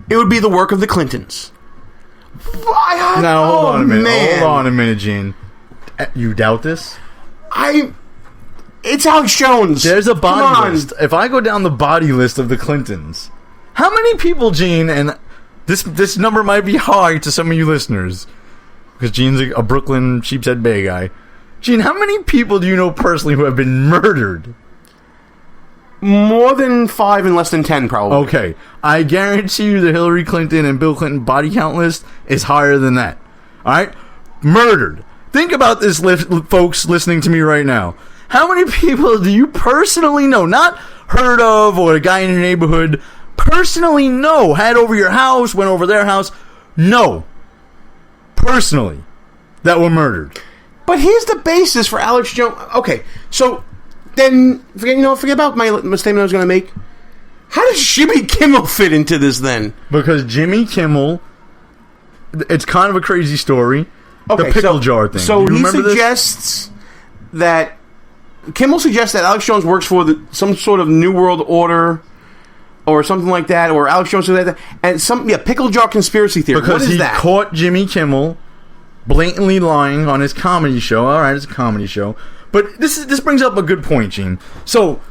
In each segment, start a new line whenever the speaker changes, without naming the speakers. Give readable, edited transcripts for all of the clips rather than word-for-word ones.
it would be the work of the Clintons.
Now, hold on a minute. Man. Hold on a minute, Gene. You doubt this?
It's Alex Jones.
There's a body list. If I go down the body list of the Clintons, how many people, Gene, and this number might be high to some of you listeners, because Gene's a Brooklyn Sheepshead Bay guy. Gene, how many people do you know personally who have been murdered?
More than 5 and less than 10, probably.
Okay. I guarantee you the Hillary Clinton and Bill Clinton body count list is higher than that. Alright? Murdered. Think about this, folks listening to me right now. How many people do you personally know, not heard of or a guy in your neighborhood, personally know, had over your house, went over their house, know, personally, that were murdered?
But here's the basis for Alex Jones. Okay, so then forget about my statement I was going to make. How does Jimmy Kimmel fit into this then?
Because Jimmy Kimmel, it's kind of a crazy story. Okay, the pickle jar thing.
So he suggests that Kimmel suggests that Alex Jones works for some sort of New World Order or something like that, or Alex Jones like that, and pickle jar conspiracy theory.
Because
what is that?
Caught Jimmy Kimmel blatantly lying on his comedy show. All right, it's a comedy show, but this brings up a good point, Gene. So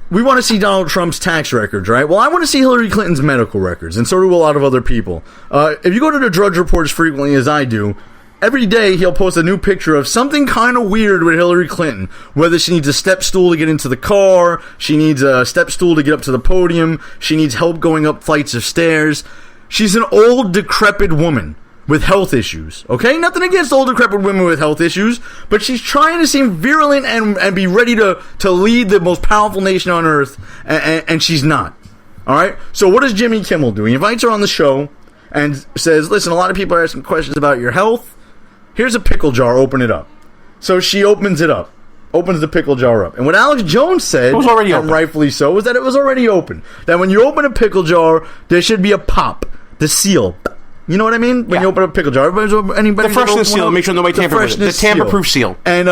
we want to see Donald Trump's tax records, right? Well, I want to see Hillary Clinton's medical records, and so do a lot of other people. If you go to the Drudge reports frequently, as I do, every day he'll post a new picture of something kind of weird with Hillary Clinton. Whether she needs a step stool to get into the car, she needs a step stool to get up to the podium, she needs help going up flights of stairs. She's an old, decrepit woman with health issues, okay? Nothing against old, decrepit women with health issues, but she's trying to seem virulent and be ready to lead the most powerful nation on earth, and she's not, all right? So what does Jimmy Kimmel do? He invites her on the show and says, listen, a lot of people are asking questions about your health. Here's a pickle jar, open it up. So she opens it up, opens the pickle jar up. And what Alex Jones said,
it was already open.
Rightfully so, was that it was already open. That when you open a pickle jar, there should be a pop, the seal. You know what I mean? When you open up a pickle jar. Anybody
the freshness seal, make sure nobody tamper with it. The tamper-proof seal.
And,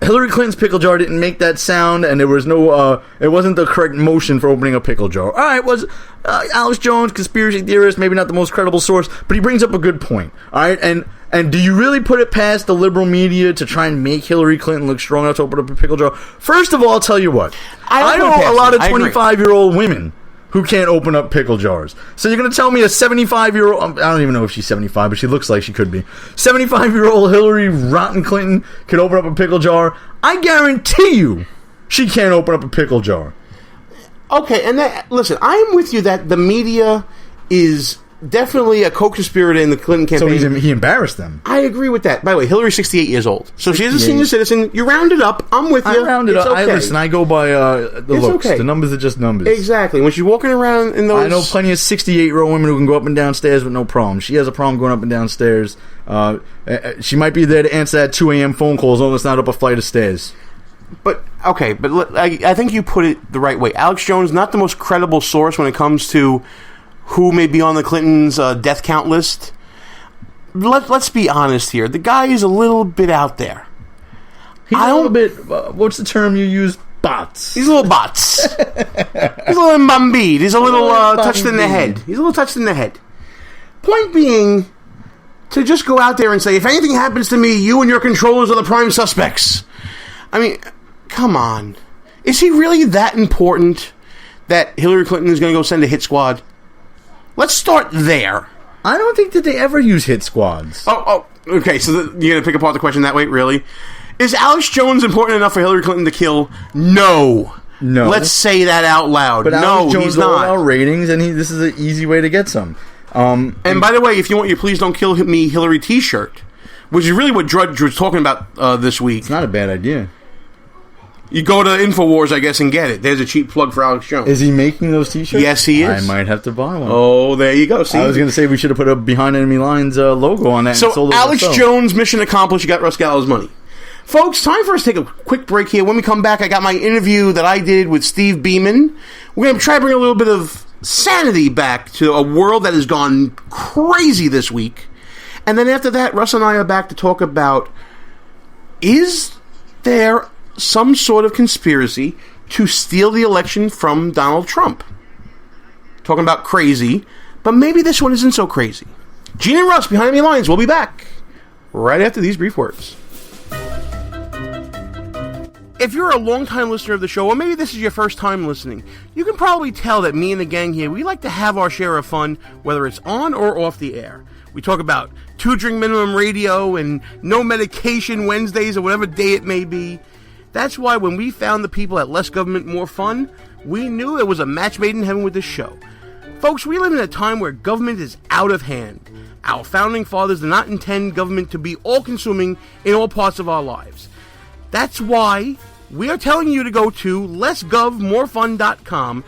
Hillary Clinton's pickle jar didn't make that sound, and there was no, it wasn't the correct motion for opening a pickle jar. All right, was Alex Jones, conspiracy theorist, maybe not the most credible source, but he brings up a good point. All right, and do you really put it past the liberal media to try and make Hillary Clinton look strong enough to open up a pickle jar? First of all, I'll tell you what. I know a lot of 25-year-old women who can't open up pickle jars. So you're going to tell me a 75-year-old... I don't even know if she's 75, but she looks like she could be. 75-year-old Hillary Rotten Clinton can open up a pickle jar. I guarantee you she can't open up a pickle jar.
Okay, and listen, I'm with you that the media is definitely a co-conspirator in the Clinton campaign.
So he embarrassed them.
I agree with that. By the way, Hillary's 68 years old. So she's a senior citizen. You round it up. I'm with you.
I round it up. Okay. I go by the looks. Okay. The numbers are just numbers.
Exactly. When she's walking around in those...
I know plenty of 68-year-old women who can go up and down stairs with no problem. She has a problem going up and down stairs. She might be there to answer that 2 a.m. phone call as long as it's not up a flight of stairs.
But I think you put it the right way. Alex Jones, not the most credible source when it comes to who may be on the Clintons' death count list. Let's be honest here. The guy is a little bit out there.
He's a little bit... what's the term you use? Bots.
He's a little bots. He's a little imbambied. He's a little touched in the head. He's a little touched in the head. Point being, to just go out there and say, if anything happens to me, you and your controllers are the prime suspects. I mean, come on. Is he really that important that Hillary Clinton is going to go send a hit squad? Let's start there.
I don't think that they ever use hit squads.
Oh, okay. So you're going to pick apart the question that way? Really? Is Alex Jones important enough for Hillary Clinton to kill? No. Let's say that out loud.
But
no,
Alex Jones
he's not.
Our ratings, and this is an easy way to get some.
And by the way, if you want your Please Don't Kill Me Hillary t-shirt, which is really what Drudge was talking about this week.
It's not a bad idea.
You go to InfoWars, I guess, and get it. There's a cheap plug for Alex Jones.
Is he making those t-shirts?
Yes, he is.
I might have to buy one.
Oh, there you go. See?
I was going to say we should have put a Behind Enemy Lines logo on that.
So, Alex Jones, mission accomplished. You got Russ Gallo's money. Folks, time for us to take a quick break here. When we come back, I got my interview that I did with Steve Beaman. We're going to try to bring a little bit of sanity back to a world that has gone crazy this week. And then after that, Russ and I are back to talk about, is there some sort of conspiracy to steal the election from Donald Trump? Talking about crazy, but maybe this one isn't so crazy. Gene and Russ, Behind Enemy Lines, will be back right after these brief words. If you're a long-time listener of the show, or maybe this is your first time listening, you can probably tell that me and the gang here, we like to have our share of fun, whether it's on or off the air. We talk about 2-drink minimum radio and no medication Wednesdays or whatever day it may be. That's why when we found the people at Less Government, More Fun, we knew it was a match made in heaven with this show. Folks, we live in a time where government is out of hand. Our founding fathers did not intend government to be all-consuming in all parts of our lives. That's why we are telling you to go to lessgovmorefun.com,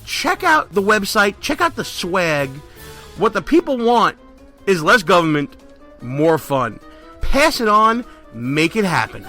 check out the website, check out the swag. What the people want is less government, more fun. Pass it on, make it happen.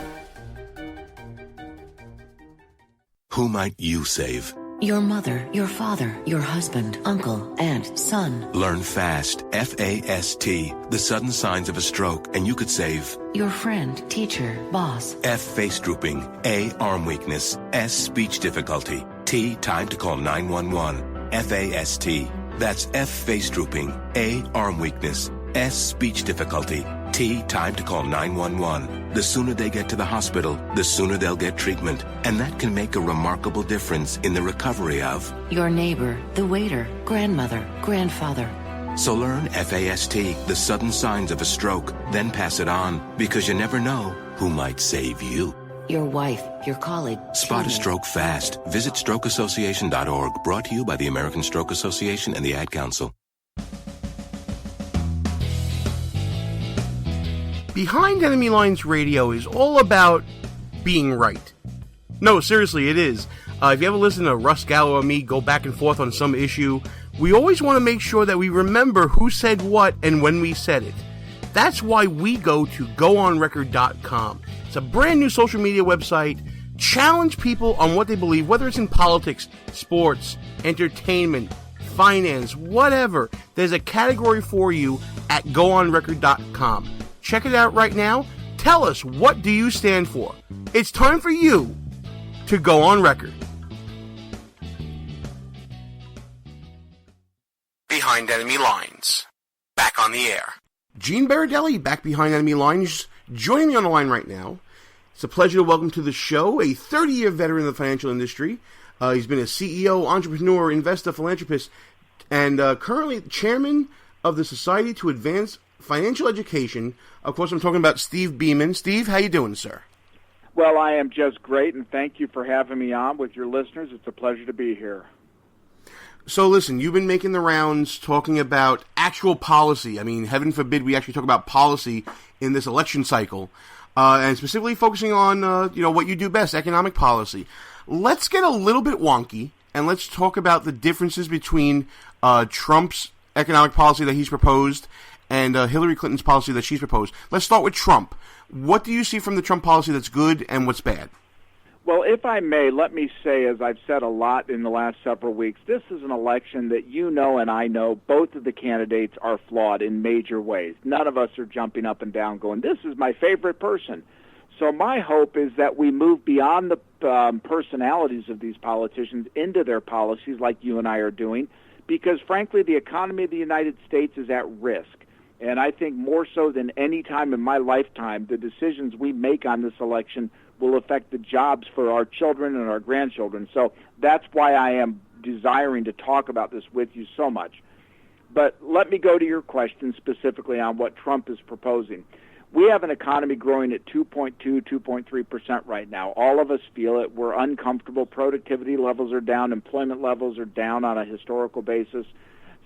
Who might you save?
Your mother, your father, your husband, uncle, aunt, son.
Learn FAST, F-A-S-T, the sudden signs of a stroke, and you could save
your friend, teacher, boss.
F, face drooping. A, arm weakness. S, speech difficulty. T, time to call 911. F-A-S-T. That's F, face drooping. A, arm weakness. S, speech difficulty. T, time to call 911. The sooner they get to the hospital, the sooner they'll get treatment. And that can make a remarkable difference in the recovery of
your neighbor, the waiter, grandmother, grandfather.
So learn FAST, the sudden signs of a stroke, then pass it on, because you never know who might save you.
Your wife, your colleague.
Spot a stroke fast. Visit strokeassociation.org. Brought to you by the American Stroke Association and the Ad Council.
Behind Enemy Lines Radio is all about being right. No, seriously, it is. If you ever listen to Russ Gallo or me go back and forth on some issue, we always want to make sure that we remember who said what and when we said it. That's why we go to goonrecord.com. It's a brand new social media website. Challenge people on what they believe, whether it's in politics, sports, entertainment, finance, whatever. There's a category for you at goonrecord.com. Check it out right now. Tell us, what do you stand for? It's time for you to go on record. Behind Enemy Lines. Back on the air. Gene Baradelli, back behind Enemy Lines, joining me on the line right now. It's a pleasure to welcome to the show a 30-year veteran of the financial industry. He's been a CEO, entrepreneur, investor, philanthropist, and currently chairman of the Society to Advance Financial Education. Of course, I'm talking about Steve Beaman. Steve, how you doing, sir?
Well, I am just great, and thank you for having me on with your listeners. It's a pleasure to be here.
So listen, you've been making the rounds talking about actual policy. I mean, heaven forbid we actually talk about policy in this election cycle, and specifically focusing on what you do best, economic policy. Let's get a little bit wonky, and let's talk about the differences between Trump's economic policy that he's proposed and Hillary Clinton's policy that she's proposed. Let's start with Trump. What do you see from the Trump policy that's good and what's bad?
Well, if I may, let me say, as I've said a lot in the last several weeks, this is an election that you know and I know both of the candidates are flawed in major ways. None of us are jumping up and down going, this is my favorite person. So my hope is that we move beyond the personalities of these politicians into their policies like you and I are doing, because, frankly, the economy of the United States is at risk. And I think more so than any time in my lifetime, the decisions we make on this election will affect the jobs for our children and our grandchildren. So that's why I am desiring to talk about this with you so much. But let me go to your question specifically on what Trump is proposing. We have an economy growing at 2.2, 2.3% right now. All of us feel it. We're uncomfortable. Productivity levels are down. Employment levels are down on a historical basis.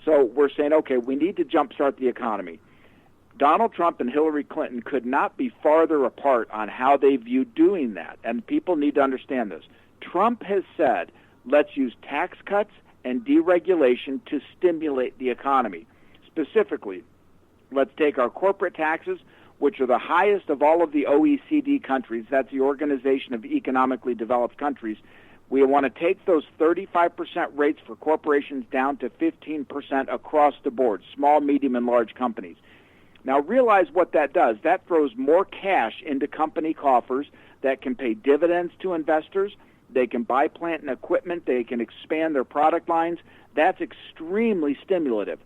So we're saying, okay, we need to jumpstart the economy. Donald Trump and Hillary Clinton could not be farther apart on how they view doing that, and people need to understand this. Trump has said, let's use tax cuts and deregulation to stimulate the economy. Specifically, let's take our corporate taxes, which are the highest of all of the OECD countries. That's the Organization of Economically Developed Countries. We want to take those 35% rates for corporations down to 15% across the board, small, medium, and large companies. Now realize what that does. That throws more cash into company coffers that can pay dividends to investors. They can buy plant and equipment. They can expand their product lines. That's extremely stimulative.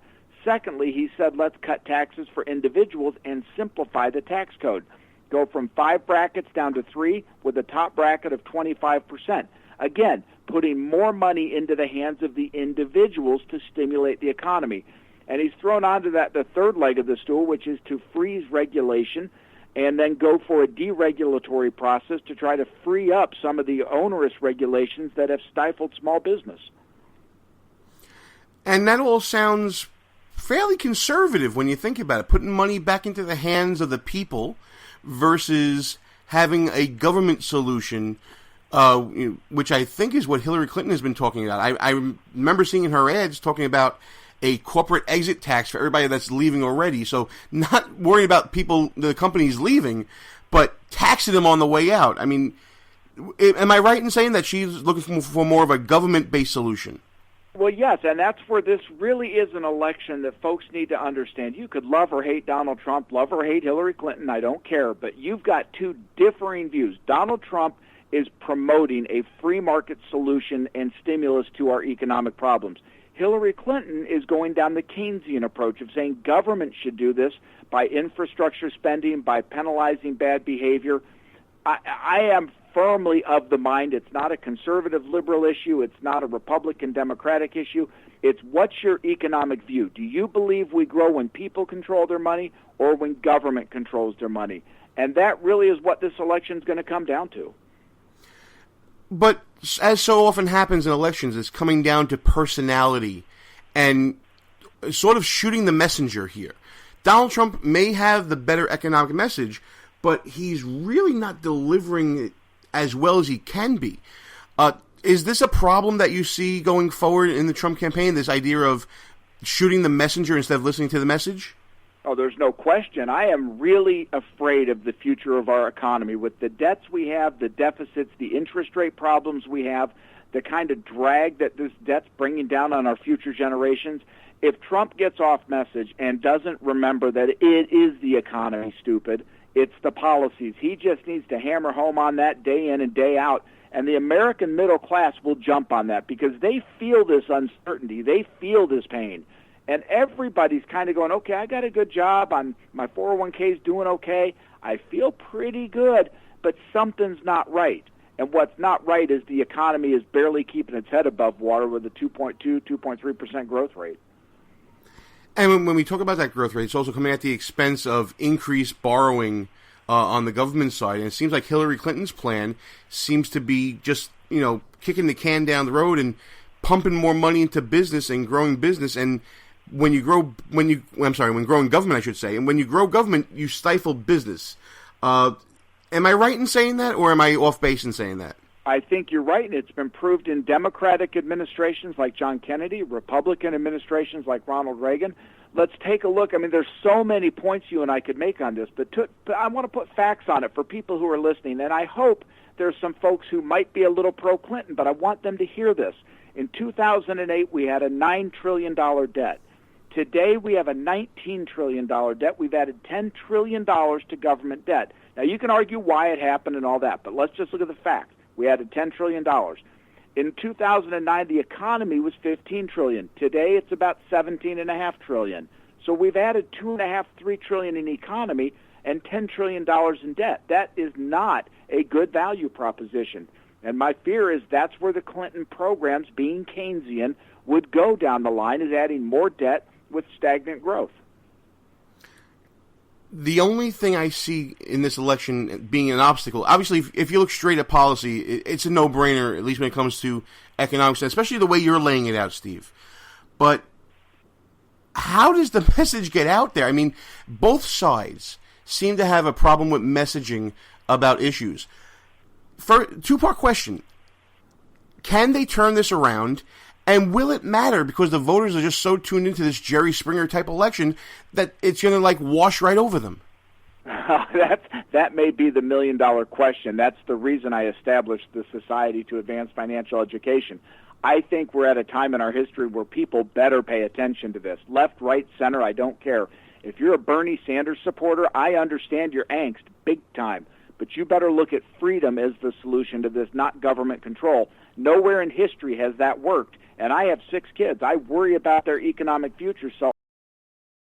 Secondly, he said, let's cut taxes for individuals and simplify the tax code. Go from 5 brackets down to 3 with a top bracket of 25%. Again, putting more money into the hands of the individuals to stimulate the economy. And he's thrown onto that the third leg of the stool, which is to freeze regulation and then go for a deregulatory process to try to free up some of the onerous regulations that have stifled small business.
And that all sounds fairly conservative when you think about it, putting money back into the hands of the people versus having a government solution, which I think is what Hillary Clinton has been talking about. I remember seeing in her ads talking about a corporate exit tax for everybody that's leaving already. So not worrying about people, the companies leaving, but taxing them on the way out. I mean, am I right in saying that she's looking for more of a government-based solution?
Well, yes, and that's where this really is an election that folks need to understand. You could love or hate Donald Trump, love or hate Hillary Clinton, I don't care, but you've got two differing views. Donald Trump is promoting a free market solution and stimulus to our economic problems. Hillary Clinton is going down the Keynesian approach of saying government should do this by infrastructure spending, by penalizing bad behavior. I am firmly of the mind it's not a conservative liberal issue, it's not a Republican Democratic issue. It's what's your economic view? Do you believe we grow when people control their money or when government controls their money? And that really is what this election is going to come down to.
But as so often happens in elections, it's coming down to personality and sort of shooting the messenger here. Donald Trump may have the better economic message, but he's really not delivering it as well as he can be. Is this a problem that you see going forward in the Trump campaign, this idea of shooting the messenger instead of listening to the message?
Oh, there's no question. I am really afraid of the future of our economy with the debts we have, the deficits, the interest rate problems we have, the kind of drag that this debt's bringing down on our future generations. If Trump gets off message and doesn't remember that it is the economy, stupid, it's the policies. He just needs to hammer home on that day in and day out, and the American middle class will jump on that because they feel this uncertainty. They feel this pain. And everybody's kind of going, okay, I got a good job. My 401k is doing okay. I feel pretty good, but something's not right. And what's not right is the economy is barely keeping its head above water with a 2.3% growth rate.
And when we talk about that growth rate, it's also coming at the expense of increased borrowing on the government side. And it seems like Hillary Clinton's plan seems to be just, kicking the can down the road and pumping more money into business and growing business. And when growing government, I should say, and when you grow government, you stifle business. Am I right in saying that, or am I off base in saying that?
I think you're right, and it's been proved in Democratic administrations like John Kennedy, Republican administrations like Ronald Reagan. Let's take a look. I mean, there's so many points you and I could make on this, but I want to put facts on it for people who are listening, and I hope there's some folks who might be a little pro-Clinton, but I want them to hear this. In 2008, we had a $9 trillion debt. Today, we have a $19 trillion debt. We've added $10 trillion to government debt. Now, you can argue why it happened and all that, but let's just look at the facts. We added $10 trillion. In 2009, the economy was $15 trillion. Today, it's about $17.5 trillion. So we've added $2.5–3 trillion in economy and $10 trillion in debt. That is not a good value proposition. And my fear is that's where the Clinton programs, being Keynesian, would go down the line, is adding more debt with stagnant growth.
The only thing I see in this election being an obstacle, obviously, if you look straight at policy, it's a no-brainer, at least when it comes to economics, especially the way you're laying it out, Steve. But how does the message get out there? I mean, both sides seem to have a problem with messaging about issues. Two-part question. Can they turn this around? And will it matter because the voters are just so tuned into this Jerry Springer type election that it's going to wash right over them?
That may be the million-dollar question. That's the reason I established the Society to Advance Financial Education. I think we're at a time in our history where people better pay attention to this. Left, right, center, I don't care. If you're a Bernie Sanders supporter, I understand your angst big time. But you better look at freedom as the solution to this, not government control. Nowhere in history has that worked. And I have 6 kids. I worry about their economic future, so